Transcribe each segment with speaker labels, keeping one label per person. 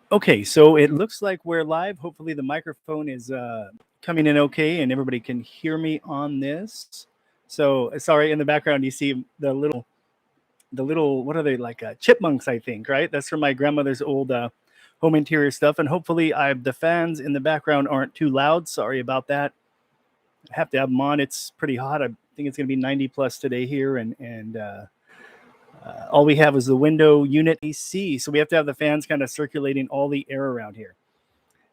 Speaker 1: Okay, so it looks like we're live. Hopefully, the microphone is coming in okay, and everybody can hear me on this. So, sorry, in the background, you see the little what are they like chipmunks? I think right. That's from my grandmother's old home interior stuff, and hopefully, the fans in the background aren't too loud. Sorry about that. I have to have them on. It's pretty hot. I think it's going to be 90 plus today here, and all we have is the window unit AC, so we have to have the fans kind of circulating all the air around here.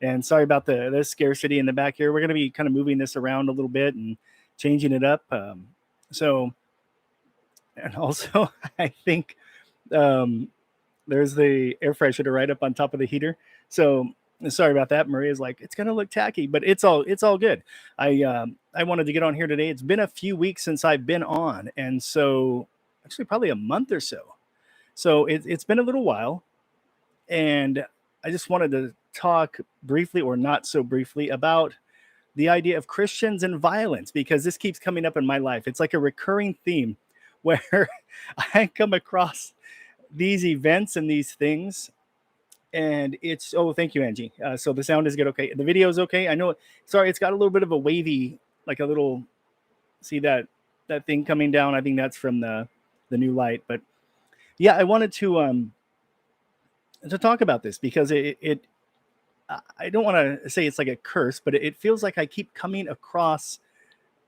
Speaker 1: And sorry about the scarcity in the back here. We're going to be kind of moving this around a little bit and changing it up. So, and also, I think um, there's the air freshener right up on top of the heater. So sorry about that. Maria's like, it's going to look tacky, but it's all good. I wanted to get on here today. It's been a few weeks since I've been on, and so actually probably a month or so. So it's been a little while, and I just wanted to talk briefly or not so briefly about the idea of Christians and violence because this keeps coming up in my life. It's like a recurring theme where I come across these events and these things. And it's, oh, thank you, Angie. So the sound is good. Okay. The video is okay. I know, sorry, it's got a little bit of a wavy, like a little, see that thing coming down. I think that's from the new light. But yeah, I wanted to talk about this because I don't want to say it's like a curse, but it feels like I keep coming across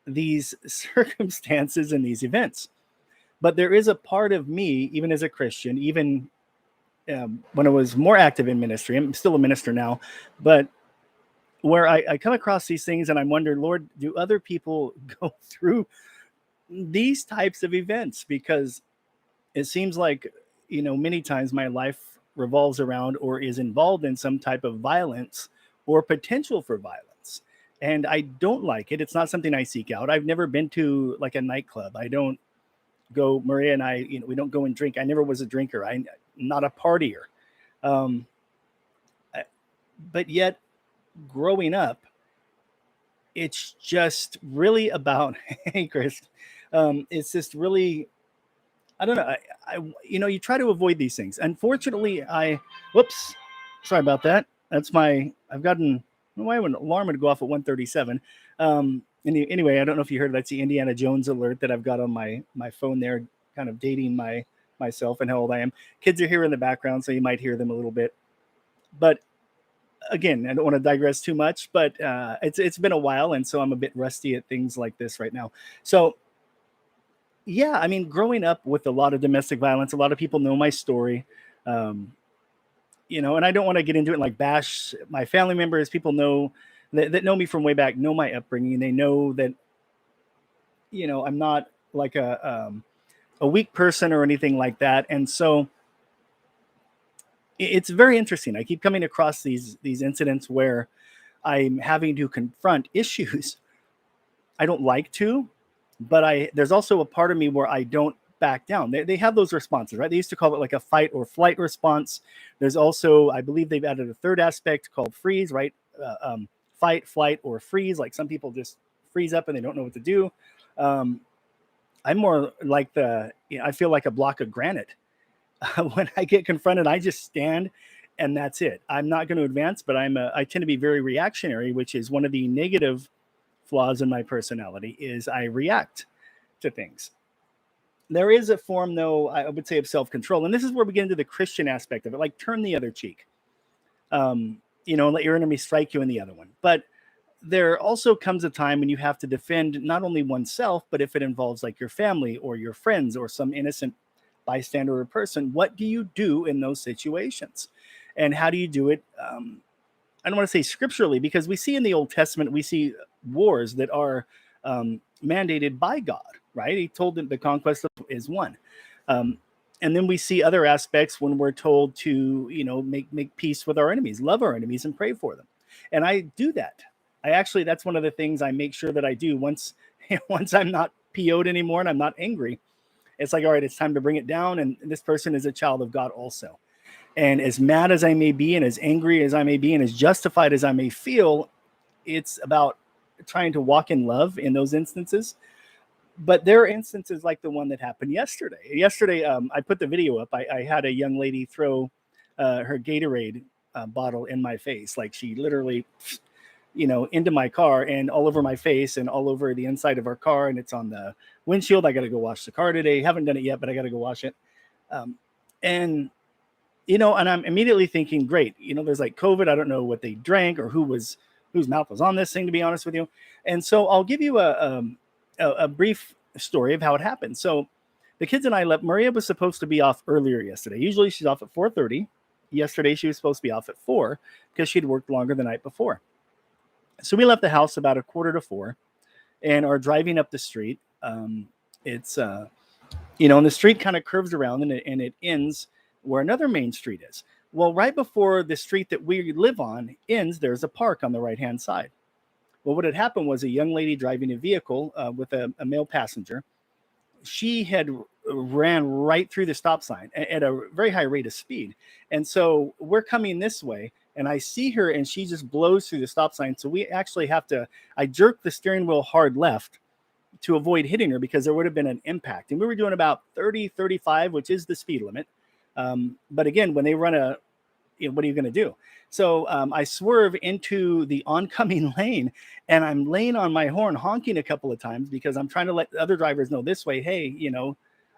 Speaker 1: these circumstances and these events. But there is a part of me, even as a Christian, even when I was more active in ministry, I'm still a minister now, but where I come across these things and I'm wondering, Lord, do other people go through these types of events? Because it seems like, many times my life revolves around or is involved in some type of violence or potential for violence. And I don't like it. It's not something I seek out. I've never been to like a nightclub. I don't go, Maria and I, we don't go and drink. I never was a drinker. I'm not a partier. Um, but yet, growing up, it's just really about, hey, Chris, it's just really, I don't know. You try to avoid these things. Unfortunately, whoops, sorry about that. I've gotten, I don't know why an alarm would go off at 1:37. Anyway, I don't know if you heard, that's the Indiana Jones alert that I've got on my phone there, kind of dating myself and how old I am. Kids are here in the background, so you might hear them a little bit. But again, I don't want to digress too much, but it's been a while, and so I'm a bit rusty at things like this right now. So yeah, I mean, growing up with a lot of domestic violence, a lot of people know my story. Um, and I don't want to get into it and like bash my family members. People know that know me from way back, know my upbringing. They know that, I'm not like a weak person or anything like that. And so it's very interesting. I keep coming across these incidents where I'm having to confront issues I don't like to, but there's also a part of me where I don't back down. They have those responses, right? They used to call it like a fight or flight response. There's also, I believe they've added a third aspect called freeze, right? Fight, flight, or freeze. Like some people just freeze up and they don't know what to do. Um, I'm more like I feel like a block of granite. When I get confronted, I just stand and that's it. I'm not going to advance, but I tend to be very reactionary, which is one of the negative flaws in my personality is I react to things. There is a form, though, I would say, of self-control, and this is where we get into the Christian aspect of it, like turn the other cheek, let your enemy strike you in the other one. But there also comes a time when you have to defend not only oneself, but if it involves like your family or your friends or some innocent bystander or person, what do you do in those situations? And how do you do it? I don't want to say scripturally, because we see in the Old Testament, we see wars that are mandated by God, right? He told them the conquest is one. Um, and then we see other aspects when we're told to, make peace with our enemies, love our enemies, and pray for them. And I do that. That's one of the things I make sure that I do once, once I'm not PO'd anymore and I'm not angry. It's like, all right, it's time to bring it down. And this person is a child of God also. And as mad as I may be, and as angry as I may be, and as justified as I may feel, it's about trying to walk in love in those instances. But there are instances like the one that happened yesterday. I put the video up. I had a young lady throw her Gatorade bottle in my face. Like she literally, into my car and all over my face and all over the inside of our car. And it's on the windshield. I got to go wash the car today. Haven't done it yet, but I got to go wash it. And and I'm immediately thinking, great, there's like COVID. I don't know what they drank or whose mouth was on this thing, to be honest with you. And so I'll give you a brief story of how it happened. So the kids and I left. Maria was supposed to be off earlier yesterday. Usually she's off at 4:30. Yesterday she was supposed to be off at 4 because she'd worked longer the night before. So we left the house about 3:45 and are driving up the street. It's and the street kind of curves around and it ends where another main street is. Well, right before the street that we live on ends, there's a park on the right-hand side. Well, what had happened was a young lady driving a vehicle with a male passenger. She had ran right through the stop sign at a very high rate of speed. And so we're coming this way and I see her and she just blows through the stop sign. So we actually I jerk the steering wheel hard left to avoid hitting her because there would have been an impact. And we were doing about 30, 35, which is the speed limit. But again, when they run what are you going to do? So I swerve into the oncoming lane and I'm laying on my horn, honking a couple of times because I'm trying to let the other drivers know this way, hey,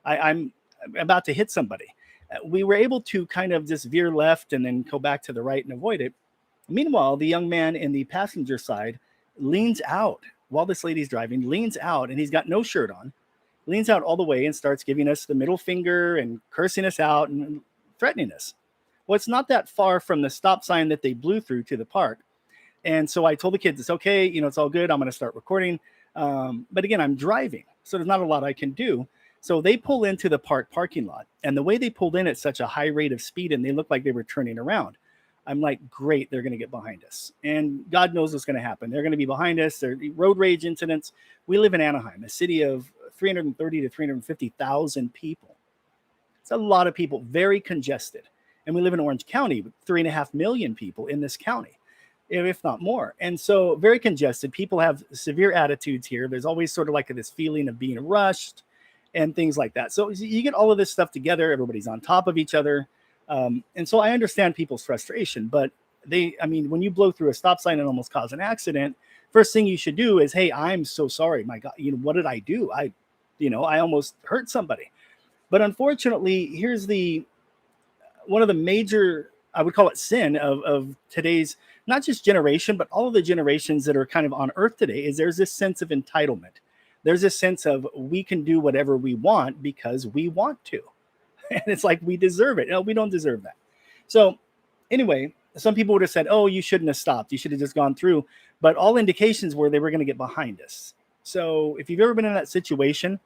Speaker 1: I'm about to hit somebody. We were able to kind of just veer left and then go back to the right and avoid it. Meanwhile, the young man in the passenger side leans out while this lady's driving, leans out and he's got no shirt on, leans out all the way and starts giving us the middle finger and cursing us out and threatening us. Well, it's not that far from the stop sign that they blew through to the park. And so I told the kids, it's okay, it's all good. I'm going to start recording. But again, I'm driving, so there's not a lot I can do. So they pull into the park parking lot. And the way they pulled in at such a high rate of speed and they looked like they were turning around, I'm like, great, they're going to get behind us. And God knows what's going to happen. They're going to be behind us. There are road rage incidents. We live in Anaheim, a city of 330 to 350,000 people. It's a lot of people, very congested. And we live in Orange County with 3.5 million people in this county, if not more. And so very congested. People have severe attitudes here. There's always sort of like this feeling of being rushed and things like that. So you get all of this stuff together. Everybody's on top of each other. And so I understand people's frustration, but when you blow through a stop sign and almost cause an accident, first thing you should do is, hey, I'm so sorry. My God, what did I do? I almost hurt somebody. But unfortunately, here's one of the major, I would call it sin of today's, not just generation, but all of the generations that are kind of on earth today, is there's this sense of entitlement. There's this sense of we can do whatever we want because we want to. And it's like, we deserve it. No, we don't deserve that. So anyway, some people would have said, oh, you shouldn't have stopped. You should have just gone through. But all indications were they were going to get behind us. So if you've ever been in that situation,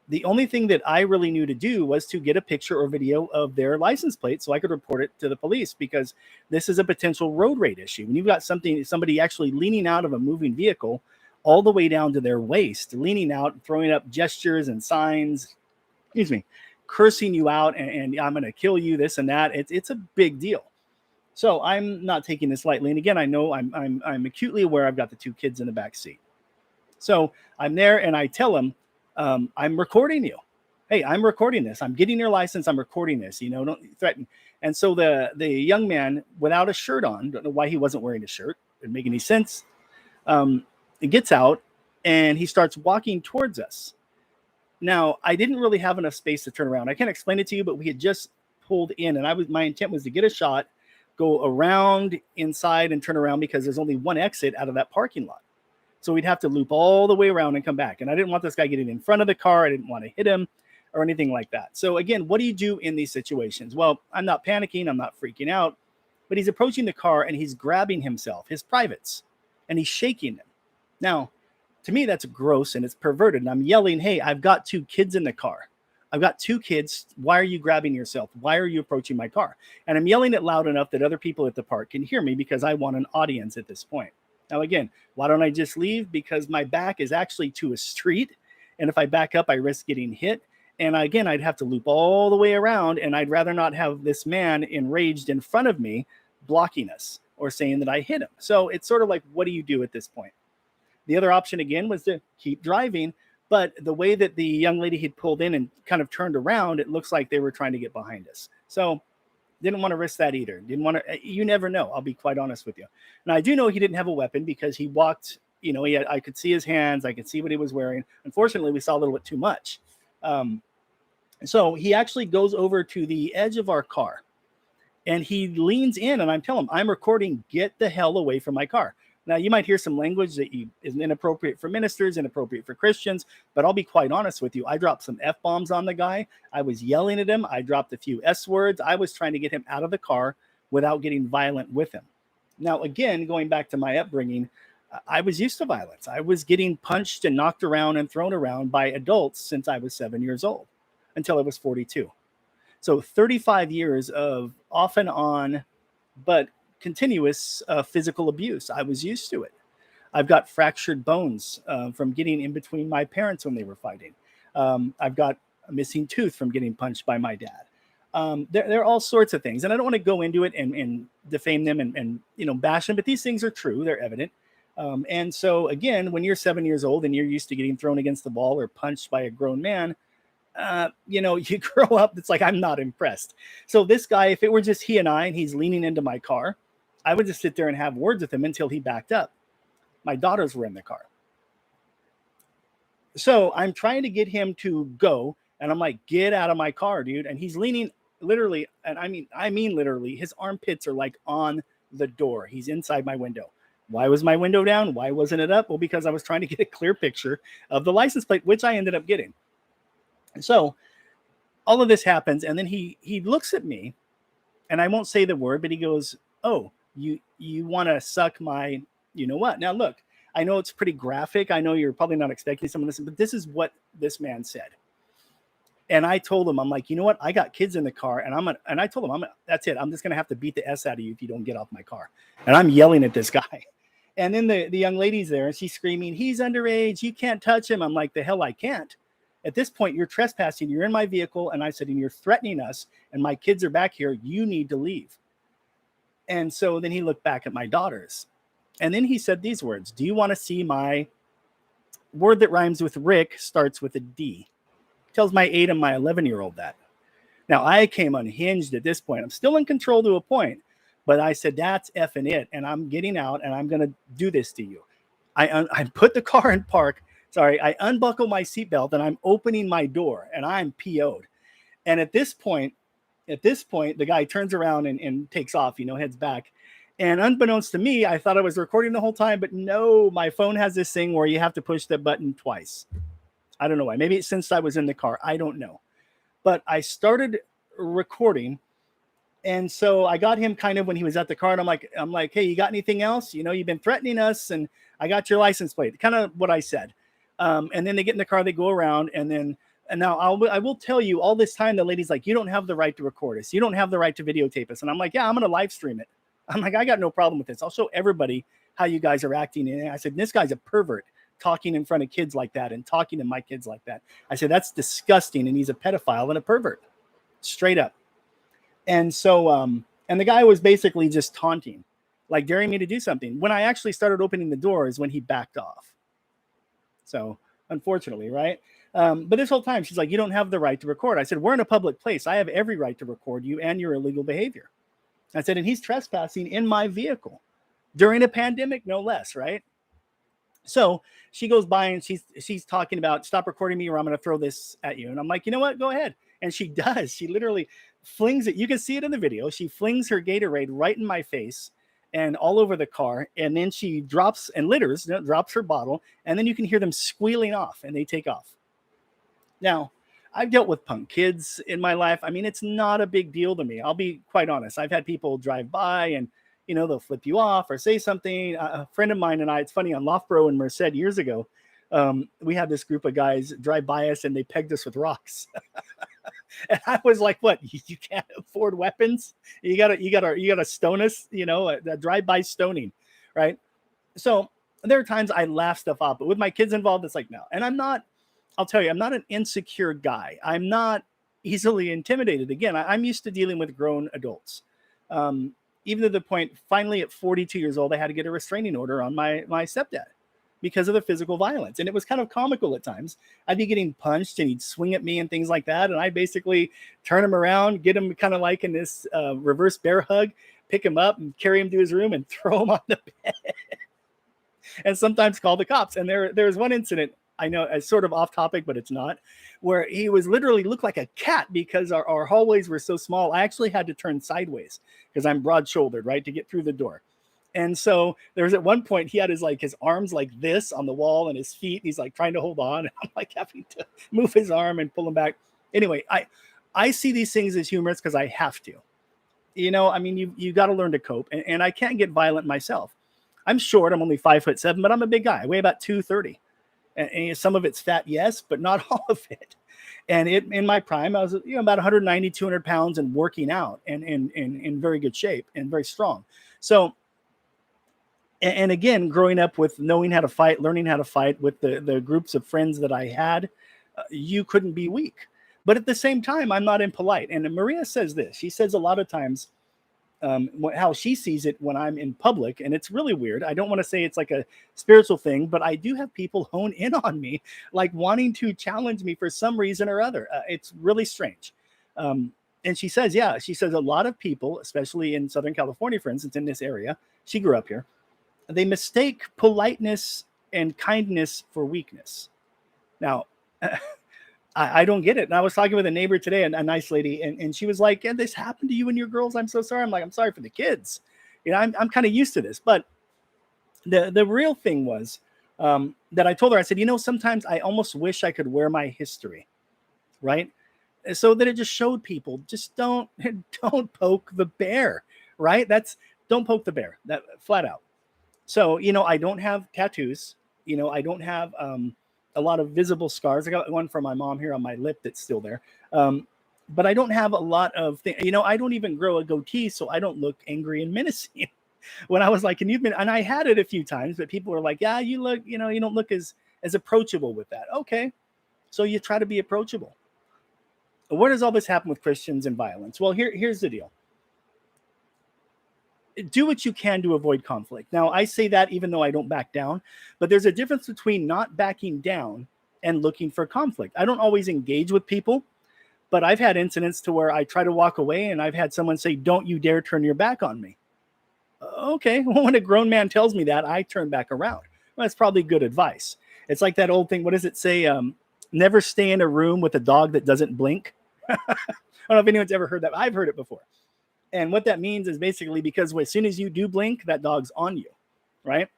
Speaker 1: the only thing that I really knew to do was to get a picture or video of their license plate so I could report it to the police, because this is a potential road rage issue. When you've got somebody actually leaning out of a moving vehicle all the way down to their waist, leaning out, throwing up gestures and signs, cursing you out and I'm going to kill you, this and that. It's a big deal. So I'm not taking this lightly. And again, I know I'm acutely aware I've got the two kids in the back seat. So I'm there and I tell them, I'm recording you. Hey, I'm recording this. I'm getting your license. I'm recording this. Don't threaten. And so the young man without a shirt on, don't know why he wasn't wearing a shirt. Didn't make any sense. He gets out and he starts walking towards us. Now, I didn't really have enough space to turn around. I can't explain it to you, but we had just pulled in and my intent was to get a shot, go around inside and turn around because there's only one exit out of that parking lot. So we'd have to loop all the way around and come back. And I didn't want this guy getting in front of the car. I didn't want to hit him or anything like that. So again, what do you do in these situations? Well, I'm not panicking. I'm not freaking out. But he's approaching the car and he's grabbing himself, his privates, and he's shaking them. Now, to me, that's gross and it's perverted. And I'm yelling, hey, I've got two kids in the car. I've got two kids. Why are you grabbing yourself? Why are you approaching my car? And I'm yelling it loud enough that other people at the park can hear me because I want an audience at this point. Now, again, why don't I just leave? Because my back is actually to a street. And if I back up, I risk getting hit. And again, I'd have to loop all the way around. And I'd rather not have this man enraged in front of me blocking us or saying that I hit him. So it's sort of like, what do you do at this point? The other option, again, was to keep driving. But the way that the young lady had pulled in and kind of turned around, it looks like they were trying to get behind us. So Didn't want to risk that either. Didn't want to. You never know. I'll be quite honest with you. And I do know he didn't have a weapon because he walked. I could see his hands. I could see what he was wearing. Unfortunately, we saw a little bit too much. So he actually goes over to the edge of our car, and he leans in, and I'm telling him, I'm recording. Get the hell away from my car. Now, you might hear some language that is inappropriate for ministers, inappropriate for Christians, but I'll be quite honest with you. I dropped some F-bombs on the guy. I was yelling at him. I dropped a few S words. I was trying to get him out of the car without getting violent with him. Now, again, going back to my upbringing, I was used to violence. I was getting punched and knocked around and thrown around by adults since I was 7 years old until I was 42. So 35 years of off and on, but continuous physical abuse. I was used to it. I've got fractured bones from getting in between my parents when they were fighting. I've got a missing tooth from getting punched by my dad. There are all sorts of things, and I don't want to go into it and defame them and bash them, but these things are true. They're evident. And so again, when you're 7 years old and you're used to getting thrown against the wall or punched by a grown man, you grow up, it's like, I'm not impressed. So this guy, if it were just he and I, and he's leaning into my car, I would just sit there and have words with him until he backed up. My daughters were in the car. So I'm trying to get him to go, and I'm like, get out of my car, dude. And he's leaning literally, and I mean literally, his armpits are like on the door. He's inside my window. Why was my window down? Why wasn't it up? Well, because I was trying to get a clear picture of the license plate, which I ended up getting. So all of this happens, and then he looks at me, and I won't say the word, but he goes, oh, you want to suck my, you know what? Now, look, I know it's pretty graphic. I know you're probably not expecting some of this, but this is what this man said. And I told him, I'm like, you know what? I got kids in the car, and I told him, that's it. I'm just going to have to beat the S out of you if you don't get off my car. And I'm yelling at this guy. And then the young lady's there, and she's screaming, he's underage. You can't touch him. I'm like, the hell I can't. At this point, you're trespassing. You're in my vehicle. And I said, and you're threatening us, and my kids are back here. You need to leave. And so then he looked back at my daughters, and then he said these words, do you want to see my word that rhymes with Rick starts with a D? Tells my 8 and my 11-year-old that. Now, I came unhinged at this point. I'm still in control to a point, but I said, that's effing it. And I'm getting out, and I'm going to do this to you. I put the car in park. Sorry, I unbuckle my seatbelt, and I'm opening my door, and I'm PO'd. And at this point, the guy turns around and takes off, heads back. And unbeknownst to me, I thought I was recording the whole time, but no, my phone has this thing where you have to push the button twice. I don't know why. Maybe it's since I was in the car. I don't know. But I started recording. And so I got him kind of when he was at the car, and I'm like, hey, you got anything else? You've been threatening us, and I got your license plate. Kind of what I said. And then they get in the car, they go around, and now I will tell you, all this time, the lady's like, you don't have the right to record us. You don't have the right to videotape us. And I'm like, yeah, I'm going to live stream it. I'm like, I got no problem with this. I'll show everybody how you guys are acting. And I said, this guy's a pervert talking in front of kids like that and talking to my kids like that. I said, that's disgusting. And he's a pedophile and a pervert, straight up. And so, and the guy was basically just taunting, like daring me to do something. When I actually started opening the door is when he backed off. So unfortunately, right? But this whole time, she's like, you don't have the right to record. I said, we're in a public place. I have every right to record you and your illegal behavior. I said, and he's trespassing in my vehicle during a pandemic, no less, right? So she goes by and she's talking about, stop recording me or I'm going to throw this at you. And I'm like, you know what? Go ahead. And she does. She literally flings it. You can see it in the video. She flings her Gatorade right in my face and all over the car. And then she drops her bottle. And then you can hear them squealing off, and they take off. Now, I've dealt with punk kids in my life. I mean, it's not a big deal to me. I'll be quite honest. I've had people drive by and, they'll flip you off or say something. A friend of mine and I, it's funny, on Loughborough in Merced years ago, we had this group of guys drive by us and they pegged us with rocks. And I was like, what? You can't afford weapons? You gotta stone us, a drive-by stoning, right? So there are times I laugh stuff off, but with my kids involved, it's like, no. And I'll tell you, I'm not an insecure guy. I'm not easily intimidated. Again, I'm used to dealing with grown adults. Even to the point, finally at 42 years old, I had to get a restraining order on my stepdad. because of the physical violence. And it was kind of comical at times. I'd be getting punched and he'd swing at me and things like that. And I'd basically turn him around, get him kind of like in this reverse bear hug, pick him up and carry him to his room and throw him on the bed. And sometimes call the cops. And there was one incident, I know it's sort of off topic, but it's not, where he was literally looked like a cat because our hallways were so small. I actually had to turn sideways because I'm broad shouldered, right, to get through the door. And so there was at one point he had his arms like this on the wall and his feet. And he's like trying to hold on. And I'm like having to move his arm and pull him back. Anyway, I see these things as humorous because I have to. I mean, you got to learn to cope. And I can't get violent myself. I'm short. I'm only 5'7", but I'm a big guy. I weigh about 230. And some of it's fat, yes, but not all of it. And in my prime, I was about 190, 200 pounds and working out and in very good shape and very strong. So, and again, growing up with knowing how to fight, learning how to fight with the groups of friends that I had, you couldn't be weak. But at the same time, I'm not impolite. And Maria says this. She says a lot of times how she sees it when I'm in public. And it's really weird. I don't want to say it's like a spiritual thing, but I do have people hone in on me, like wanting to challenge me for some reason or other. It's really strange. And she says, a lot of people, especially in Southern California, for instance, in this area, she grew up here, they mistake politeness and kindness for weakness. Now, I don't get it. And I was talking with a neighbor today, a nice lady, and she was like, "Yeah, this happened to you and your girls. I'm so sorry." I'm like, "I'm sorry for the kids. I'm kind of used to this." But the real thing was that I told her, I said, sometimes I almost wish I could wear my history, right? So that it just showed people, just don't poke the bear, right? Don't poke the bear, that flat out. So, I don't have tattoos. I don't have a lot of visible scars. I got one from my mom here on my lip that's still there. But I don't have a lot of things. I don't even grow a goatee, so I don't look angry and menacing. When I was like, and I had it a few times, but people were like, "Yeah, you look, you don't look as approachable with that." Okay. So you try to be approachable. Where does all this happen with Christians and violence? Well, here's the deal. Do what you can to avoid conflict. Now, I say that even though I don't back down, but there's a difference between not backing down and looking for conflict. I don't always engage with people, but I've had incidents to where I try to walk away and I've had someone say, "Don't you dare turn your back on me." Okay, well, when a grown man tells me that, I turn back around. Well, that's probably good advice. It's like that old thing. What does it say? Never stay in a room with a dog that doesn't blink. I don't know if anyone's ever heard that. I've heard it before. And what that means is basically because as soon as you do blink, that dog's on you, right?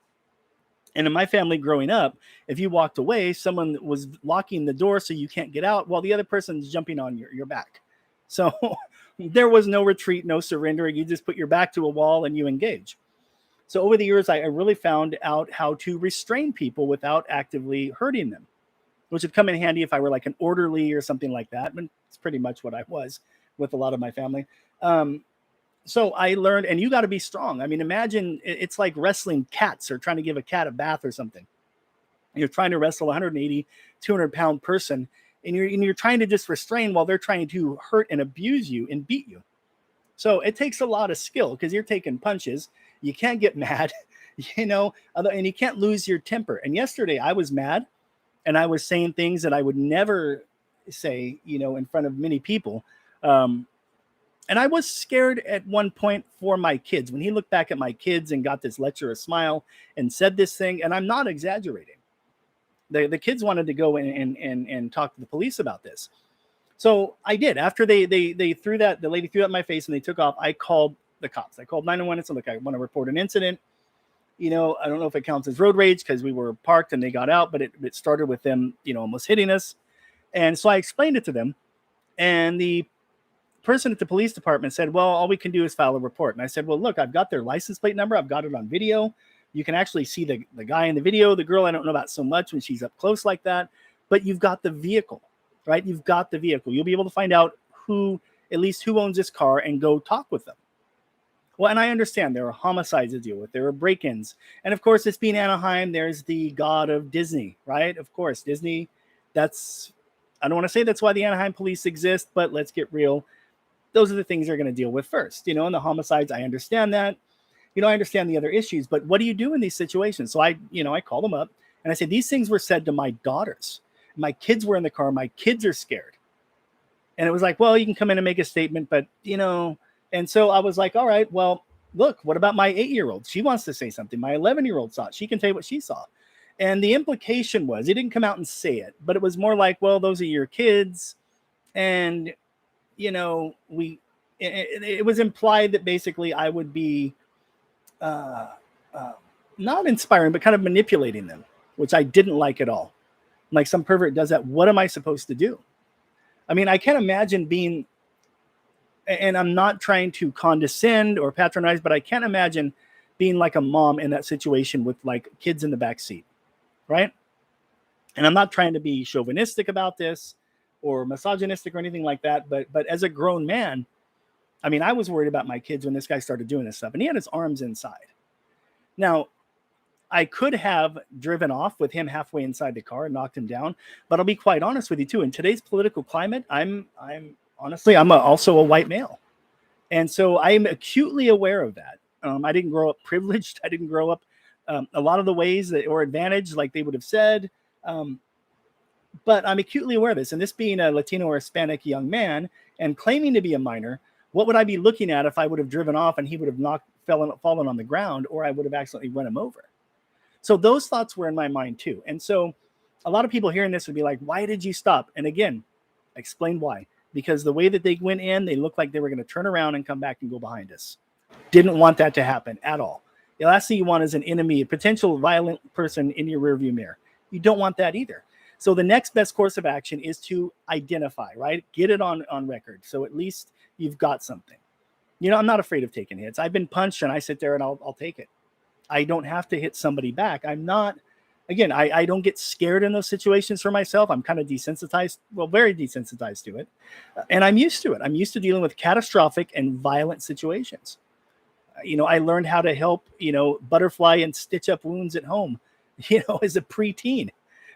Speaker 1: And in my family growing up, if you walked away, someone was locking the door so you can't get out while the other person's jumping on your back. So there was no retreat, no surrender. You just put your back to a wall and you engage. So over the years, I really found out how to restrain people without actively hurting them, which would come in handy if I were like an orderly or something like that. But it's pretty much what I was with a lot of my family. So I learned, and you got to be strong. I mean, imagine it's like wrestling cats or trying to give a cat a bath or something. You're trying to wrestle a 180, 200-pound person, and you're trying to just restrain while they're trying to hurt and abuse you and beat you. So it takes a lot of skill because you're taking punches. You can't get mad, and you can't lose your temper. And yesterday I was mad, and I was saying things that I would never say, in front of many people. And I was scared at one point for my kids. When he looked back at my kids and got this lecherous smile and said this thing, and I'm not exaggerating. The kids wanted to go and talk to the police about this. So I did. After they threw that, the lady threw that in my face and they took off, I called the cops. I called 911 and said, "Look, I want to report an incident. I don't know if it counts as road rage because we were parked and they got out, but it started with them, almost hitting us." And so I explained it to them. And the person at the police department said, "Well, all we can do is file a report." And I said, "Well, look, I've got their license plate number. I've got it on video. You can actually see the guy in the video. The girl I don't know about so much when she's up close like that. But you've got the vehicle, right? You've got the vehicle. You'll be able to find out who owns this car and go talk with them." Well, and I understand there are homicides to deal with. There are break-ins. And of course, it's being Anaheim. There's the god of Disney, right? Of course, Disney. I don't want to say that's why the Anaheim police exist, but let's get real. Those are the things they're going to deal with first, and the homicides. I understand that, I understand the other issues, but what do you do in these situations? So I call them up And I said, these things were said to my daughters. My kids were in the car. My kids are scared. And it was like, well, you can come in and make a statement, but and so I was like, all right, well, look, what about my 8-year-old? She wants to say something. My 11-year-old saw it. She can tell you what she saw. And the implication was, he didn't come out and say it, but it was more like, well, those are your kids. And, it was implied that basically I would be not inspiring, but kind of manipulating them, which I didn't like at all. Like some pervert does that. What am I supposed to do? I mean, I can't imagine being, and I'm not trying to condescend or patronize, but I can't imagine being like a mom in that situation with like kids in the back seat, right? And I'm not trying to be chauvinistic about this or misogynistic or anything like that, but as a grown man, I mean, I was worried about my kids when this guy started doing this stuff, and he had his arms inside. Now, I could have driven off with him halfway inside the car and knocked him down, but I'll be quite honest with you too. In today's political climate, I'm honestly, also a white male, and so I'm acutely aware of that. I didn't grow up privileged. I didn't grow up a lot of the ways that or advantaged, like they would have said. But I'm acutely aware of this. And this being a Latino or Hispanic young man and claiming to be a minor, what would I be looking at if I would have driven off and he would have fallen on the ground, or I would have accidentally run him over? So those thoughts were in my mind too. And so a lot of people hearing this would be like, why did you stop? And again, explain why. Because the way that they went in, they looked like they were going to turn around and come back and go behind us. Didn't want that to happen at all. The last thing you want is an enemy, a potential violent person in your rearview mirror. You don't want that either. So the next best course of action is to identify, right? Get it on record. So at least you've got something. I'm not afraid of taking hits. I've been punched and I sit there and I'll take it. I don't have to hit somebody back. I'm not, again, I don't get scared in those situations for myself. I'm kind of desensitized, very desensitized to it. And I'm used to it. I'm used to dealing with catastrophic and violent situations. I learned how to help, butterfly and stitch up wounds at home, as a preteen,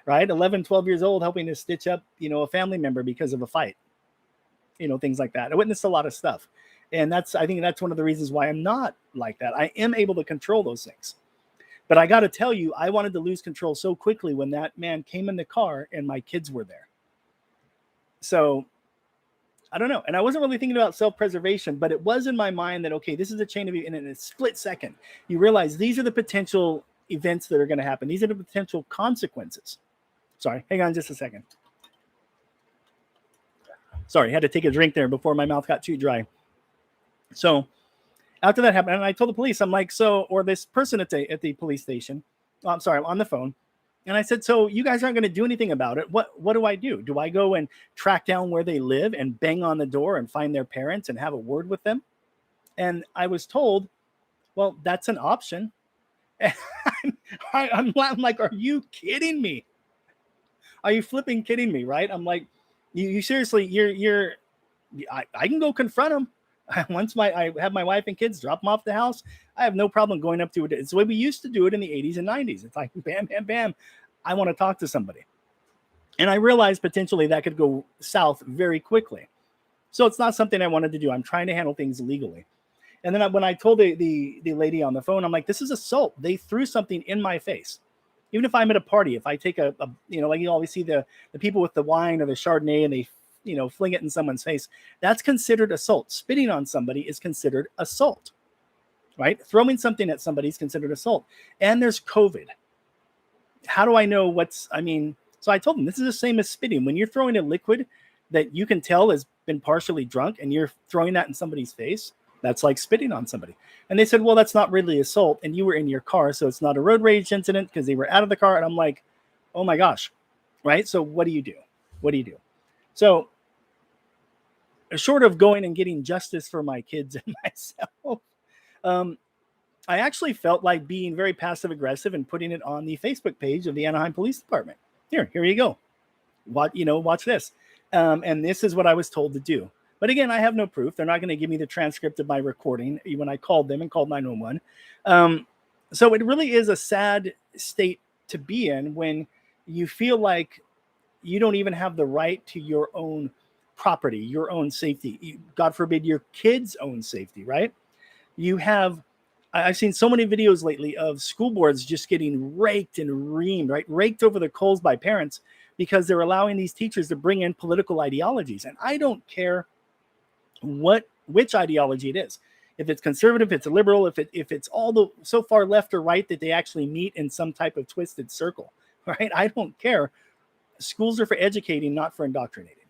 Speaker 1: right? 11, 12 years old, helping to stitch up, a family member because of a fight, things like that. I witnessed a lot of stuff. And I think that's one of the reasons why I'm not like that. I am able to control those things. But I got to tell you, I wanted to lose control so quickly when that man came in the car and my kids were there. So I don't know. And I wasn't really thinking about self-preservation, but it was in my mind that, okay, this is a chain of events. And in a split second, you realize these are the potential events that are going to happen. These are the potential consequences. Sorry, hang on just a second. Sorry, I had to take a drink there before my mouth got too dry. So after that happened, and I told the police, I'm like, or this person at the police station, I'm sorry, on the phone. And I said, so you guys aren't going to do anything about it. What do I do? Do I go and track down where they live and bang on the door and find their parents and have a word with them? And I was told, well, that's an option. And I'm like, are you kidding me? Are you flipping kidding me? Right? I'm like, you seriously, I can go confront them. Once I have my wife and kids, drop them off the house, I have no problem going up to it. It's the way we used to do it in the 80s and 90s. It's like, bam, bam, bam. I want to talk to somebody. And I realized potentially that could go south very quickly. So it's not something I wanted to do. I'm trying to handle things legally. And then when I told the lady on the phone, I'm like, this is assault. They threw something in my face. Even if I'm at a party, if I take like you always see the people with the wine or the Chardonnay and they fling it in someone's face, that's considered assault. Spitting on somebody is considered assault, right? Throwing something at somebody is considered assault. And there's COVID. How do I know so I told them, this is the same as spitting. When you're throwing a liquid that you can tell has been partially drunk and you're throwing that in somebody's face, that's like spitting on somebody. And they said, well, that's not really assault. And you were in your car, so it's not a road rage incident because they were out of the car. And I'm like, oh my gosh, right? So what do you do? What do you do? So short of going and getting justice for my kids and myself, I actually felt like being very passive aggressive and putting it on the Facebook page of the Anaheim Police Department. Here you go. Watch this. And this is what I was told to do. But again, I have no proof. They're not going to give me the transcript of my recording when I called them and called 911. So it really is a sad state to be in when you feel like you don't even have the right to your own property, your own safety. God forbid your kids' own safety, right? You have I've seen so many videos lately of school boards just getting raked and reamed, right? Raked over the coals by parents because they're allowing these teachers to bring in political ideologies. And I don't care which ideology it is. If it's conservative, if it's a liberal, if it's all the so far left or right that they actually meet in some type of twisted circle, right? I don't care. Schools are for educating, not for indoctrinating.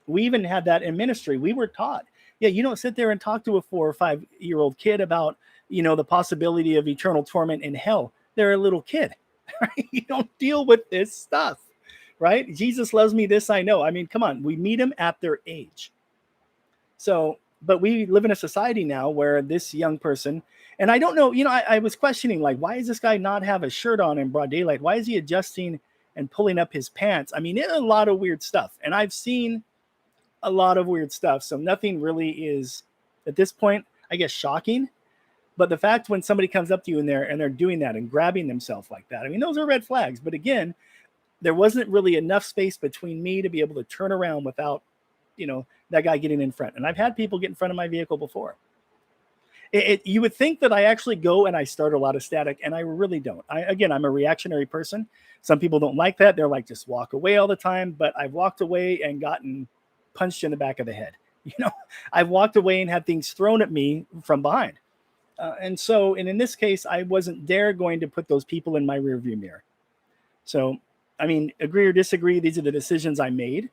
Speaker 1: We even had that in ministry. We were taught, yeah, you don't sit there and talk to a 4 or 5-year-old kid about, the possibility of eternal torment in hell. They're a little kid, right? You don't deal with this stuff, right? Jesus loves me, this I know. I mean, come on, we meet them at their age. So, but we live in a society now where this young person, and I don't know, I was questioning, like, why does this guy not have a shirt on in broad daylight? Why is he adjusting and pulling up his pants? I mean, a lot of weird stuff. And I've seen a lot of weird stuff. So nothing really is, at this point, I guess, shocking. But the fact when somebody comes up to you and they're doing that and grabbing themselves like that, I mean, those are red flags. But again, there wasn't really enough space between me to be able to turn around without, that guy getting in front. And I've had people get in front of my vehicle before. You would think that I actually go and I start a lot of static, and I really don't. I'm a reactionary person. Some people don't like that. They're like, just walk away all the time. But I've walked away and gotten punched in the back of the head. I've walked away and had things thrown at me from behind. And in this case, I wasn't going to put those people in my rearview mirror. So, I mean, agree or disagree, these are the decisions I made.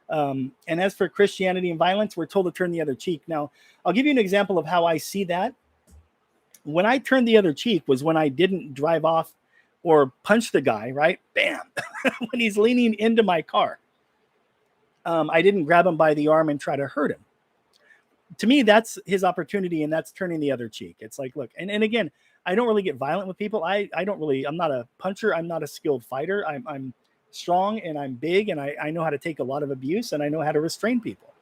Speaker 1: And as for Christianity and violence, we're told to turn the other cheek. Now, I'll give you an example of how I see that. When I turned the other cheek was when I didn't drive off or punch the guy, right? Bam! When he's leaning into my car. I didn't grab him by the arm and try to hurt him. To me, that's his opportunity, and that's turning the other cheek. It's like, look, and again, I don't really get violent with people. I'm not a puncher. I'm not a skilled fighter. I'm strong and I'm big, and I know how to take a lot of abuse, and I know how to restrain people.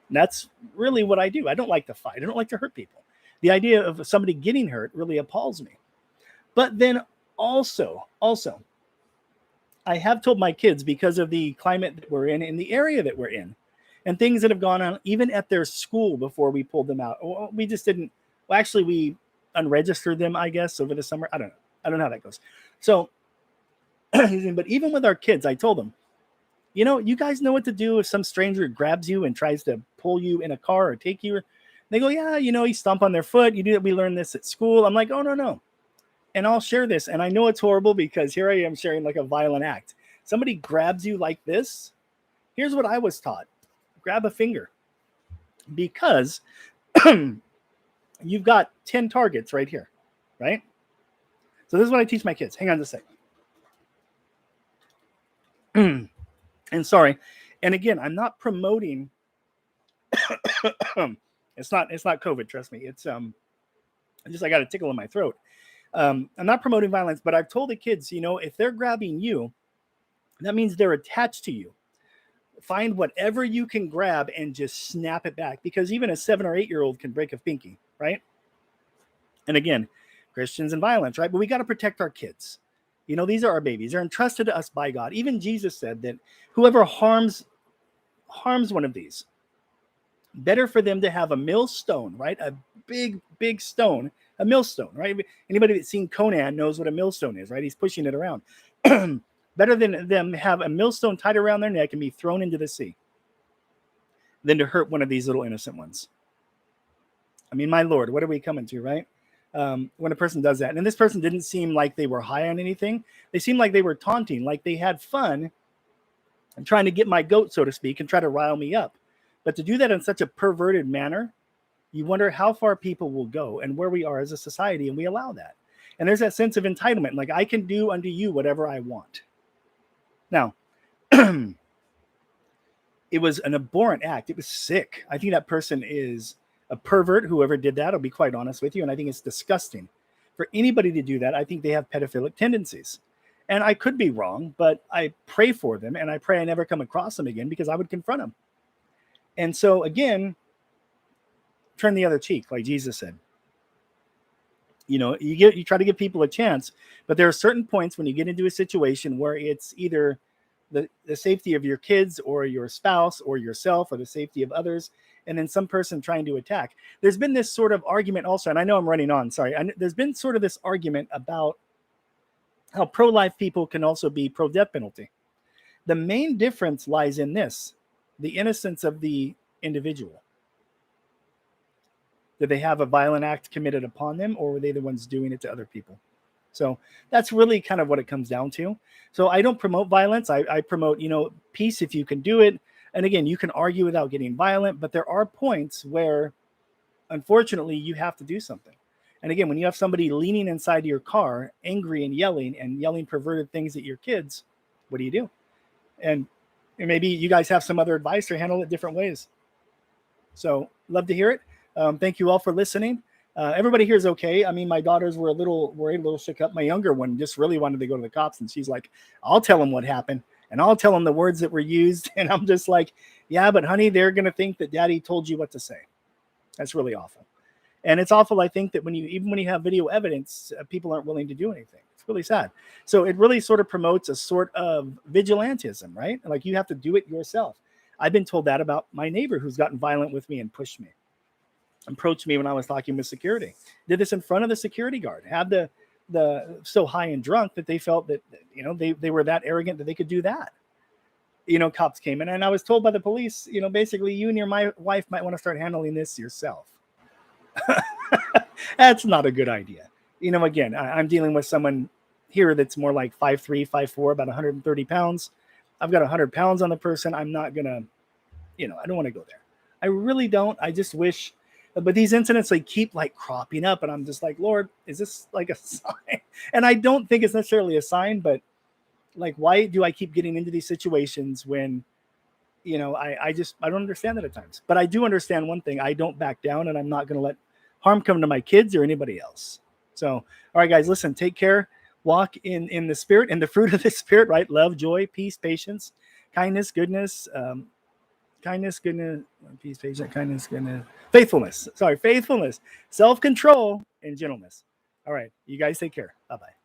Speaker 1: And that's really what I do. I don't like to fight. I don't like to hurt people. The idea of somebody getting hurt really appalls me. But then also, I have told my kids, because of the climate that we're in the area that we're in, and things that have gone on even at their school before we pulled them out. We just didn't. Well, actually, we unregistered them, I guess, over the summer. I don't know how that goes. So, but even with our kids, I told them, you guys know what to do if some stranger grabs you and tries to pull you in a car or take you. They go, yeah, you stomp on their foot. You do that. We learned this at school. I'm like, oh, no. And I'll share this. And I know it's horrible because here I am sharing like a violent act. Somebody grabs you like this. Here's what I was taught. Grab a finger, because you've got 10 targets right here, right? So this is what I teach my kids. Hang on just a second. And sorry. And again, I'm not promoting. It's not COVID. Trust me. It's I got a tickle in my throat. I'm not promoting violence, but I've told the kids, if they're grabbing you, that means they're attached to you. Find whatever you can grab and just snap it back, because even a 7 or 8-year-old can break a pinky, right? And again, Christians and violence, right? But we got to protect our kids. These are our babies. They're entrusted to us by God. Even Jesus said that whoever harms one of these, better for them to have a millstone, right? A big, big stone, a millstone, right? Anybody that's seen Conan knows what a millstone is, right? He's pushing it around. Better than them have a millstone tied around their neck and be thrown into the sea than to hurt one of these little innocent ones. I mean, my Lord, what are we coming to, right? When a person does that. And this person didn't seem like they were high on anything. They seemed like they were taunting, like they had fun and trying to get my goat, so to speak, and try to rile me up. But to do that in such a perverted manner, you wonder how far people will go and where we are as a society, and we allow that. And there's that sense of entitlement, like I can do unto you whatever I want. Now, it was an abhorrent act. It was sick. I think that person is a pervert, whoever did that. I'll be quite honest with you. And I think it's disgusting for anybody to do that. I think they have pedophilic tendencies. And I could be wrong, but I pray for them, and I pray I never come across them again, because I would confront them. And so, again, turn the other cheek, like Jesus said. You try to give people a chance, but there are certain points when you get into a situation where it's either the safety of your kids or your spouse or yourself or the safety of others. and then some person trying to attack. There's been this sort of argument also, and I know I'm running on, sorry. There's been sort of this argument about how pro-life people can also be pro-death penalty. The main difference lies in this: the innocence of the individual. Did they have a violent act committed upon them, or were they the ones doing it to other people? So that's really kind of what it comes down to. So I don't promote violence. I promote, peace if you can do it. And again, you can argue without getting violent, but there are points where, unfortunately, you have to do something. And again, when you have somebody leaning inside your car, angry and yelling perverted things at your kids, what do you do? And maybe you guys have some other advice or handle it different ways. So love to hear it. Thank you all for listening. Everybody here is okay. I mean, my daughters were a little shook up. My younger one just really wanted to go to the cops, and she's like, I'll tell them what happened, and I'll tell them the words that were used. And I'm just like, yeah, but honey, they're going to think that daddy told you what to say. That's really awful. And it's awful, I think, that even when you have video evidence, people aren't willing to do anything. It's really sad. So it really sort of promotes a sort of vigilantism, right? Like you have to do it yourself. I've been told that about my neighbor who's gotten violent with me and pushed me. Approached me when I was talking with security. Did this in front of the security guard. Had the so high and drunk that they felt that they were that arrogant that they could do that. Cops came in, and I was told by the police, basically you and your wife might want to start handling this yourself. That's not a good idea. Again, I'm dealing with someone here that's more like 5'3", 5'4", about 130 pounds. I've got 100 pounds on the person. I'm not gonna, I don't want to go there. I really don't. I just wish. But these incidents, they keep like cropping up, and I'm just like, Lord, is this like a sign? And I don't think it's necessarily a sign, but like, why do I keep getting into these situations when, I don't understand that at times. But I do understand one thing: I don't back down, and I'm not going to let harm come to my kids or anybody else. So, all right, guys, listen, take care, walk in the Spirit and the fruit of the Spirit, right? Love, joy, peace, patience, kindness, goodness. Kindness, goodness, peace, patience, kindness, goodness, faithfulness, self-control, and gentleness. All right. You guys take care. Bye-bye.